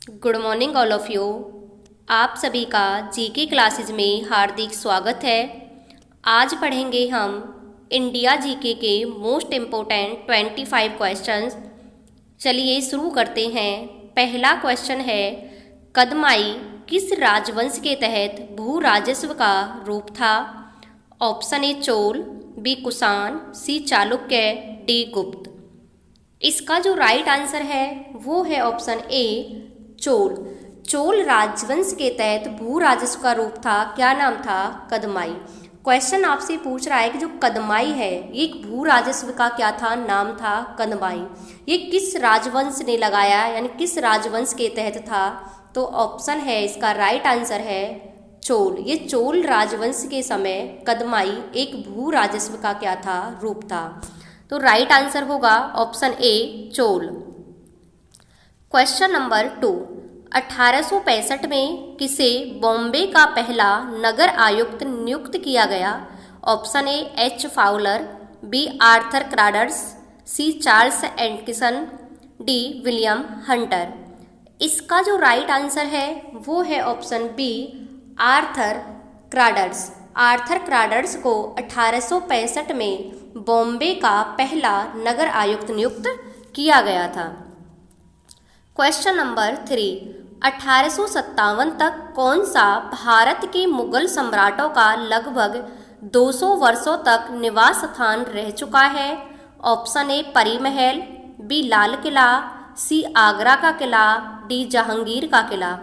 Good morning all of you. आप सभी का जीके क्लासेस में हार्दिक स्वागत है। आज पढ़ेंगे हम इंडिया जीके के मोस्ट इम्पोर्टेंट 25 क्वेश्चंस। चलिए शुरू करते हैं। पहला क्वेश्चन है, कदमाई किस राजवंश के तहत भू राजस्व का रूप था? Option A Chola, B Kushan, C Chalukya, D Gupta. इसका जो राइट आंसर है वो है ऑप्शन ए चोल। चोल राजवंश के तहत भू राजस्व का रूप था, क्या नाम था? कदमाई। क्वेश्चन आपसे पूछ रहा है कि जो कदमाई है ये एक भू राजस्व का क्या था? नाम था कदमाई। ये किस राजवंश ने लगाया, यानी किस राजवंश के तहत था? तो ऑप्शन है इसका राइट आंसर है चोल। ये चोल राजवंश के समय कदमाई एक भू राजस्व का क्या था? रूप था। तो राइट आंसर होगा option A Chola. Question number 2, 1865 में किसे बॉम्बे का पहला नगर आयुक्त नियुक्त किया गया? Option A H Fowler, B Arthur Crawford, C Charles Atkinson, D William Hunter. इसका जो राइट आंसर है वो है option B Arthur Crawford. Arthur Crawford को 1865 में बॉम्बे का पहला नगर आयुक्त नियुक्त किया गया था। क्वेश्चन नंबर 3, 1857 तक कौन सा भारत के मुगल सम्राटों का लगभग 200 वर्षों तक निवास स्थान रह चुका है? ऑप्शन ए परी महल, बी लाल किला, सी आगरा का किला, डी जहांगीर का किला।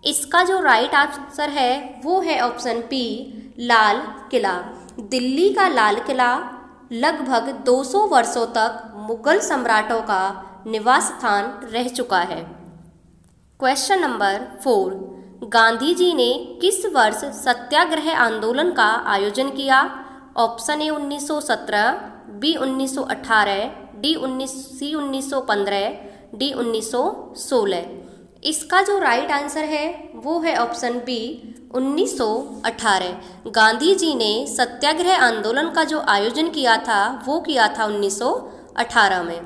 इसका जो राइट आंसर है वो है ऑप्शन बी लाल किला। दिल्ली का लाल किला लगभग 200 वर्षों तक मुगल सम्राटों का निवास स्थान रह चुका है। क्वेश्चन नंबर 4, गांधी जी ने किस वर्ष सत्याग्रह आंदोलन का आयोजन किया? Option A 1917, B 1918, D 1915, D 1916। इसका जो राइट आंसर है वो है ऑप्शन बी 1918। गांधी जी ने सत्याग्रह आंदोलन का जो आयोजन किया था वो किया था 1918 में।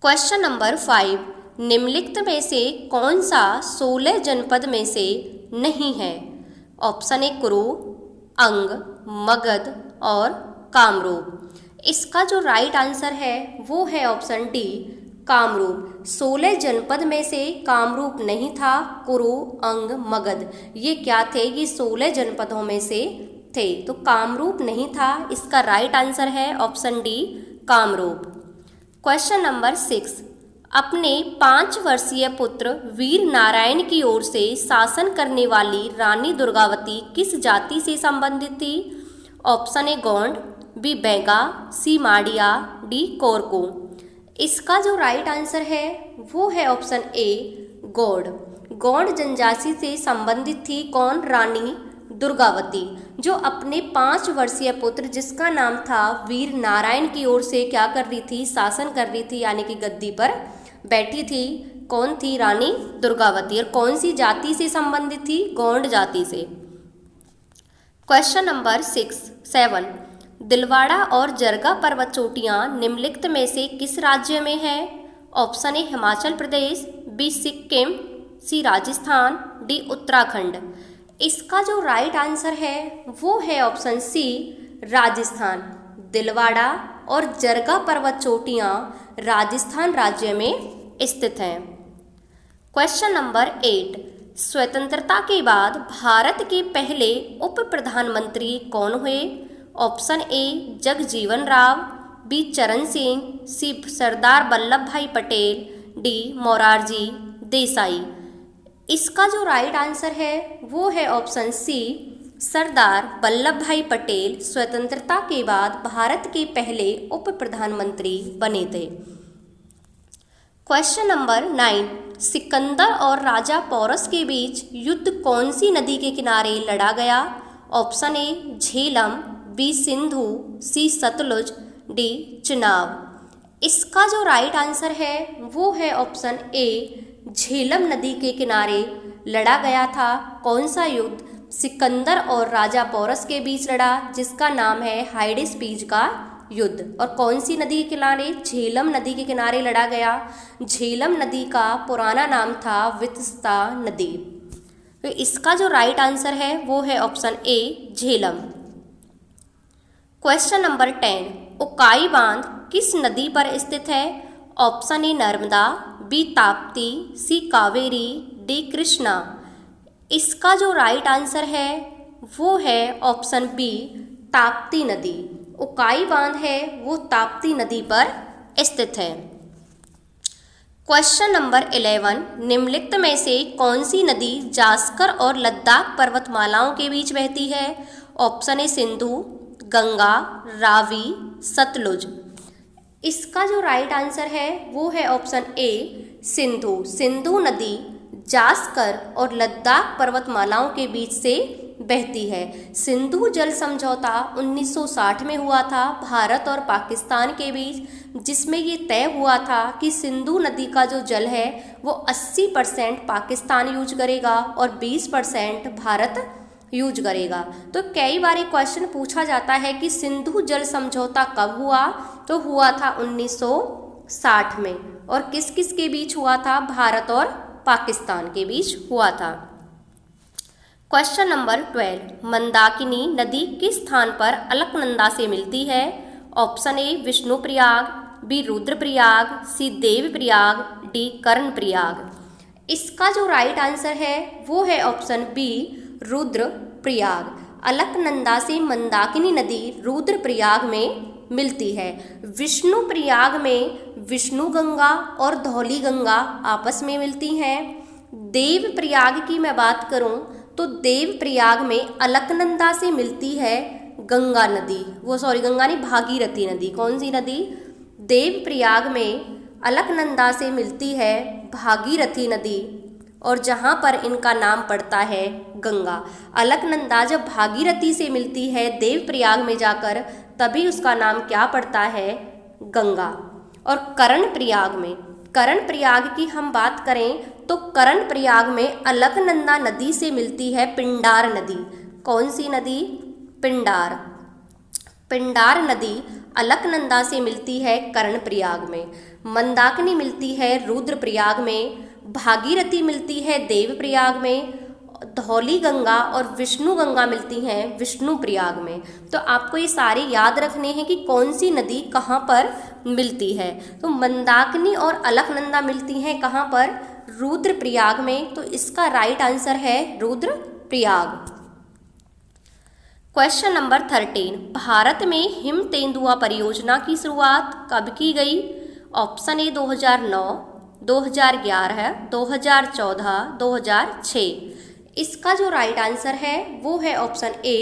क्वेश्चन नंबर 5, निम्नलिखित में से कौन सा 16 जनपद में से नहीं है? ऑप्शन ए कुरु, अंग, मगध और कामरूप। इसका जो राइट आंसर है वो है ऑप्शन डी कामरूप। 16 जनपद में से कामरूप नहीं था। कुरु, अंग, मगध ये क्या थे? ये 16 जनपदों में से थे, तो कामरूप नहीं था। इसका राइट आंसर है option D Kamrup. Question number 6, अपने 5 वर्षीय पुत्र वीर नारायण की ओर से शासन करने वाली रानी दुर्गावती किस जाति से संबंधित थी? Option A Gond, B Baiga, C Madia, D Korku. इसका जो राइट आंसर है वो है ऑप्शन ए गौड़। गौड़ जनजाति से संबंधित थी कौन? रानी दुर्गावती, जो अपने 5 वर्षीय पुत्र जिसका नाम था वीर नारायण की ओर से क्या कर रही थी? शासन कर रही थी, यानी कि गद्दी पर बैठी थी। कौन थी? रानी दुर्गावती। और कौन सी जाति से संबंधित थी? गोंड जाति से। क्वेश्चन नंबर 7, दिलवाड़ा और जरगा पर्वत चोटियां निम्नलिखित में से किस राज्य में है? Option A Himachal Pradesh, B Sikkim, C Rajasthan, D Uttarakhand. इसका जो राइट आंसर है वो है ऑप्शन सी राजस्थान। दिलवाड़ा और जरगा पर्वत चोटियां राजस्थान राज्य में स्थित हैं। क्वेश्चन नंबर 8, स्वतंत्रता के बाद भारत के पहले उप प्रधानमंत्री कौन हुए? Option A Jagjivan Rao, B Charan Singh, सी सरदार वल्लभ भाई पटेल, डी मोरारजी देसाई। इसका जो राइट आंसर है वो है ऑप्शन सी सरदार वल्लभ भाई पटेल स्वतंत्रता के बाद भारत के पहले उप प्रधानमंत्री बने थे। क्वेश्चन नंबर 9, सिकंदर और राजा पोरस के बीच युद्ध कौन सी नदी के किनारे लड़ा गया? Option A Jhelum, B Sindhu, C Sutlej, D चुनाव। इसका जो राइट आंसर है वो है ऑप्शन ए झेलम नदी के किनारे लड़ा गया था। कौन सा युद्ध? सिकंदर और राजा पोरस के बीच लड़ा, जिसका नाम है हाइडेस्पीज का युद्ध। और कौन सी नदी के किनारे? झेलम नदी के किनारे लड़ा गया। झेलम नदी का पुराना नाम था वितस्ता नदी। तो इसका जो राइट आंसर है वो है option A Jhelum. Question number 10, Ukai बांध किस नदी पर स्थित है? Option A Narmada, B Tapti, C Kaveri, D Krishna. इसका जो राइट आंसर है वो है ऑप्शन बी ताप्ती नदी। उकाई बांध है वो ताप्ती नदी पर स्थित है। क्वेश्चन नंबर 11, निम्नलिखित में से कौन सी नदी जास्कर और लद्दाख पर्वतमालाओं के बीच बहती है? Option A Sindhu, Ganga, Ravi, Sutlej. इसका जो राइट आंसर है वो है ऑप्शन ए सिंधु। सिंधु नदी जास्कर और लद्दाख पर्वतमालाओं के बीच से बहती है। सिंधु जल समझौता 1960 में हुआ था भारत और पाकिस्तान के बीच, जिसमें ये तय हुआ था कि सिंधु नदी का जो जल है वो 80% पाकिस्तान यूज करेगा और 20% भारत यूज करेगा। तो कई बार क्वेश्चन पूछा जाता है कि सिंधु जल समझौता कब हुआ? तो हुआ था 1960 में। और किस किस के बीच हुआ था? भारत और पाकिस्तान के बीच हुआ था। क्वेश्चन नंबर 12, मंदाकिनी नदी किस स्थान पर अलकनंदा से मिलती है? Option A Vishnuprayag, B Rudraprayag, C Devprayag, D Karnaprayag. इसका जो राइट आंसर है वो है ऑप्शन बी रुद्रप्रयाग। अलकनंदा से मंदाकिनी नदी रुद्रप्रयाग में मिलती है। विष्णुप्रयाग में विष्णुगंगा और धौलीगंगा आपस में मिलती हैं। देवप्रयाग की मैं बात करूं तो देवप्रयाग में अलकनंदा से मिलती है गंगा नदी, गंगा नहीं, भागीरथी नदी। कौन सी नदी? देवप्रयाग में अलकनंदा से मिलती है भागीरथी नदी, और जहाँ पर इनका नाम पड़ता है गंगा। अलकनंदा जब भागीरथी से मिलती है देवप्रयाग में जाकर, तभी उसका नाम क्या पड़ता है? गंगा। और कर्णप्रयाग की हम बात करें तो कर्णप्रयाग में अलकनंदा नदी से मिलती है पिंडार नदी। कौन सी नदी? पिंडार नदी अलकनंदा से मिलती है कर्णप्रयाग में। मंदाकिनी मिलती है रुद्रप्रयाग में, भागीरथी मिलती है देवप्रयाग में, धौलीगंगा और विष्णुगंगा मिलती हैं विष्णुप्रयाग में। तो आपको ये सारे याद रखने हैं कि कौन सी नदी कहाँ पर मिलती है। तो मंदाकिनी और अलकनंदा मिलती हैं कहाँ पर? रुद्रप्रयाग में। तो इसका राइट आंसर है रुद्रप्रयाग। क्वेश्चन नंबर 13, भारत में हिम तेंदुआ परियोजना की शुरुआत कब की गई? Option A 2009, 2011, 2014, 2006। इसका जो राइट आंसर है वो है ऑप्शन ए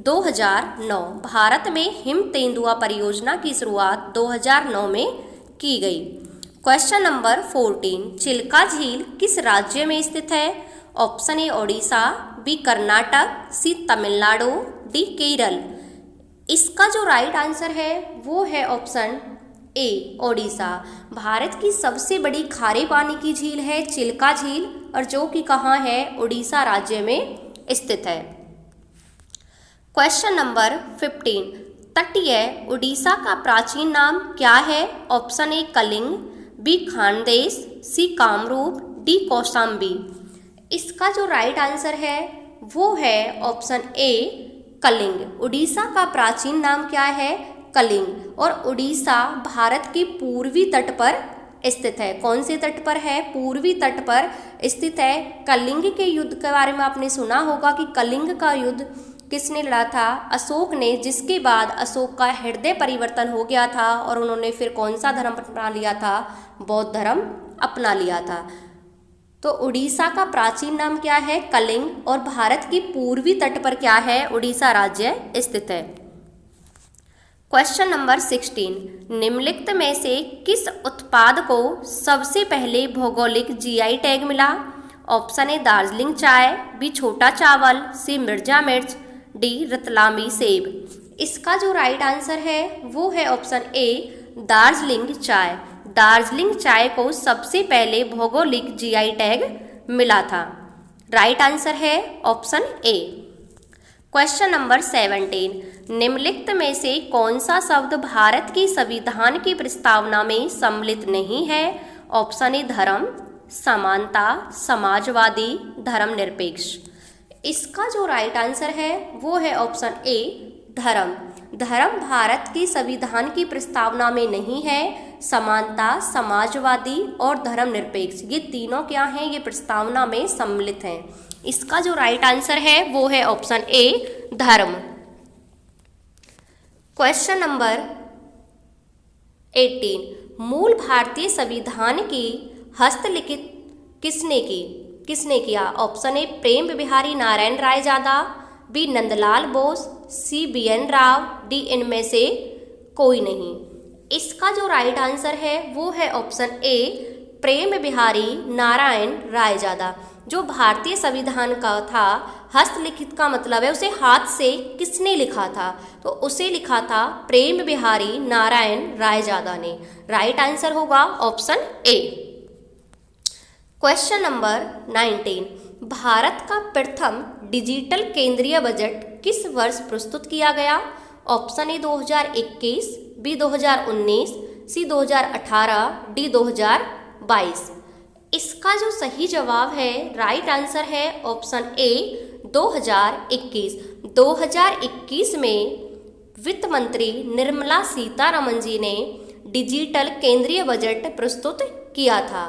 2009। भारत में हिम तेंदुआ परियोजना की शुरुआत 2009 में की गई। क्वेश्चन नंबर 14, चिल्का झील किस राज्य में स्थित है? Option A Odisha, B Karnataka, C Tamil Nadu, D Kerala. इसका जो राइट आंसर है वो है ऑप्शन ए ओडिशा। भारत की सबसे बड़ी खारे पानी की झील है चिल्का झील, और जो कि कहाँ है? उड़ीसा राज्य में स्थित है। क्वेश्चन नंबर 15, तटीय उड़ीसा का प्राचीन नाम क्या है? Option A Kalinga, B Khandesh, C Kamrup, D Kaushambi. इसका जो राइट आंसर है वो है ऑप्शन ए कलिंग। उड़ीसा का प्राचीन नाम क्या है? कलिंग। और उड़ीसा भारत के पूर्वी तट पर स्थित है। कौन से तट पर है? पूर्वी तट पर स्थित है। कलिंग के युद्ध के बारे में आपने सुना होगा कि कलिंग का युद्ध किसने लड़ा था? अशोक ने, जिसके बाद अशोक का हृदय परिवर्तन हो गया था और उन्होंने फिर कौन सा धर्म अपना लिया था? बौद्ध धर्म अपना लिया था। तो उड़ीसा का प्राचीन नाम क्या है? कलिंग। और भारत के पूर्वी तट पर क्या है? उड़ीसा राज्य स्थित है। क्वेश्चन नंबर 16, निम्नलिखित में से किस उत्पाद को सबसे पहले भौगोलिक जीआई टैग मिला? ऑप्शन ए दार्जिलिंग चाय, बी छोटा चावल, सी मिर्जा मिर्च, डी रतलामी सेब। इसका जो राइट आंसर है वो है ऑप्शन ए दार्जिलिंग चाय। दार्जिलिंग चाय को सबसे पहले भौगोलिक जीआई टैग मिला था। राइट आंसर है ऑप्शन ए। क्वेश्चन नंबर 17, निम्नलिखित में से कौन सा शब्द भारत की संविधान की प्रस्तावना में सम्मिलित नहीं है? ऑप्शन ए धर्म, समानता, समाजवादी, धर्मनिरपेक्ष। इसका जो राइट आंसर है वो है ऑप्शन ए धर्म। धर्म भारत की संविधान की प्रस्तावना में नहीं है। समानता, समाजवादी और धर्मनिरपेक्ष ये तीनों क्या हैं? ये प्रस्तावना में सम्मिलित हैं। इसका जो राइट आंसर है वो है ऑप्शन ए धर्म। क्वेश्चन नंबर 18, मूल भारतीय संविधान की हस्तलिखित किसने किया? Option A Prem Bihari Narayan Raizada, B Nandlal Bose, C BN Rao, D इनमें से कोई नहीं। इसका जो राइट आंसर है वो है ऑप्शन ए प्रेम बिहारी नारायण रायजादा। जो भारतीय संविधान का था, हस्तलिखित का मतलब है उसे हाथ से किसने लिखा था, तो उसे लिखा था प्रेम बिहारी नारायण रायजादा ने। राइट आंसर होगा option A. Question number 19, Bharat का प्रथम डिजिटल केंद्रीय बजट किस वर्ष प्रस्तुत किया गया? Option A 2021, B 2019, C 2018, D 2022। इसका जो सही जवाब है, राइट आंसर है ऑप्शन ए 2021। 2021 में वित्त मंत्री निर्मला सीतारमण जी ने डिजिटल केंद्रीय बजट प्रस्तुत किया था।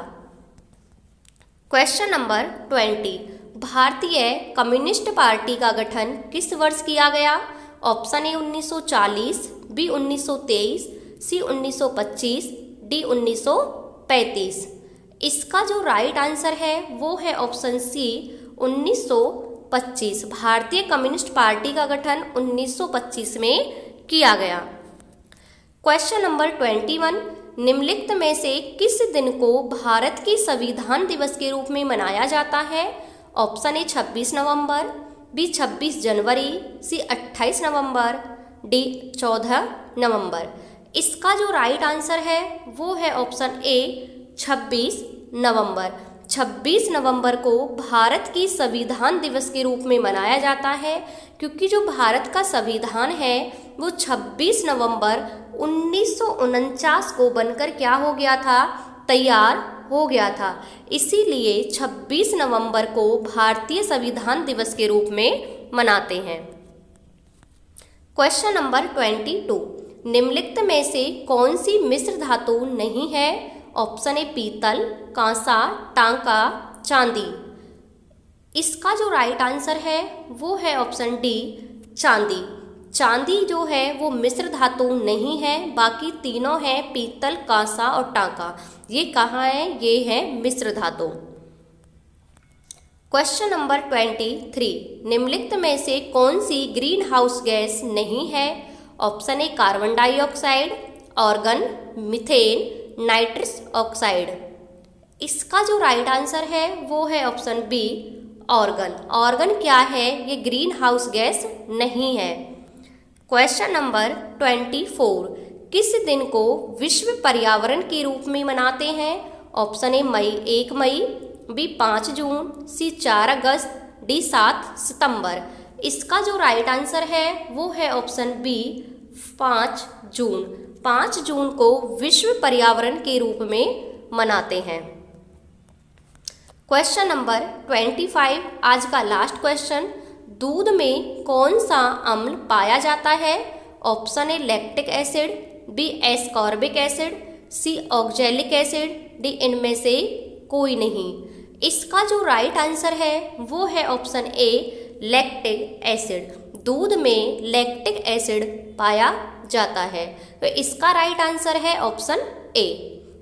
क्वेश्चन नंबर 20, भारतीय कम्युनिस्ट पार्टी का गठन किस वर्ष किया गया? Option A 1940, B 1923, C 1925, D 1935। इसका जो राइट आंसर है वो है ऑप्शन सी 1925। भारतीय कम्युनिस्ट पार्टी का गठन 1925 में किया गया। क्वेश्चन नंबर 21, निम्नलिखित में से किस दिन को भारत की संविधान दिवस के रूप में मनाया जाता है? ऑप्शन ए 26 नवंबर, बी 26 जनवरी, सी 28 नवंबर, डी 14 नवंबर। इसका जो राइट आंसर है वो है ऑप्शन ए 26 नवंबर। 26 नवंबर को भारत की संविधान दिवस के रूप में मनाया जाता है, क्योंकि जो भारत का संविधान है वो 26 नवंबर 1949 को बनकर क्या हो गया था? तैयार हो गया था। इसीलिए 26 नवंबर को भारतीय संविधान दिवस के रूप में मनाते हैं। क्वेश्चन नंबर 22, निम्नलिखित में से कौन सी मिश्र धातु नहीं है? ऑप्शन ए पीतल, कांसा, टांका, चांदी। इसका जो राइट आंसर है वो है ऑप्शन डी चांदी। चांदी जो है वो मिश्र धातु नहीं है, बाकी तीनों हैं पीतल, कांसा और टांका। ये कहाँ है? ये है मिश्र धातु। क्वेश्चन नंबर 23, निम्नलिखित में से कौन सी ग्रीन हाउस गैस नहीं है? ऑप्शन ए carbon dioxide, organ, methane, nitrous oxide. इसका जो राइट आंसर है वो है ऑप्शन बी ऑर्गन। ऑर्गन क्या है? ये ग्रीन हाउस गैस नहीं है। क्वेश्चन नंबर 24, किस दिन को विश्व पर्यावरण के रूप में मनाते हैं? ऑप्शन ए 1 मई, बी 5 जून, सी 4 अगस्त, डी 7 सितंबर। इसका जो राइट आंसर है वो है ऑप्शन बी 5 जून। 5 जून को विश्व पर्यावरण के रूप में मनाते हैं। क्वेश्चन नंबर 25, आज का लास्ट क्वेश्चन, दूध में कौन सा अम्ल पाया जाता है? Option A lactic acid, B ascorbic acid, C oxalic acid, D इनमें से कोई नहीं। इसका जो राइट आंसर है वो है ऑप्शन ए लैक्टिक एसिड। दूध में लैक्टिक एसिड पाया जाता है, तो इसका राइट आंसर है ऑप्शन ए।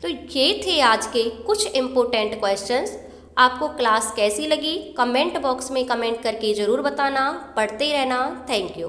तो ये थे आज के कुछ इम्पोर्टेंट क्वेश्चंस। आपको क्लास कैसी लगी कमेंट बॉक्स में कमेंट करके ज़रूर बताना। पढ़ते रहना। Thank you.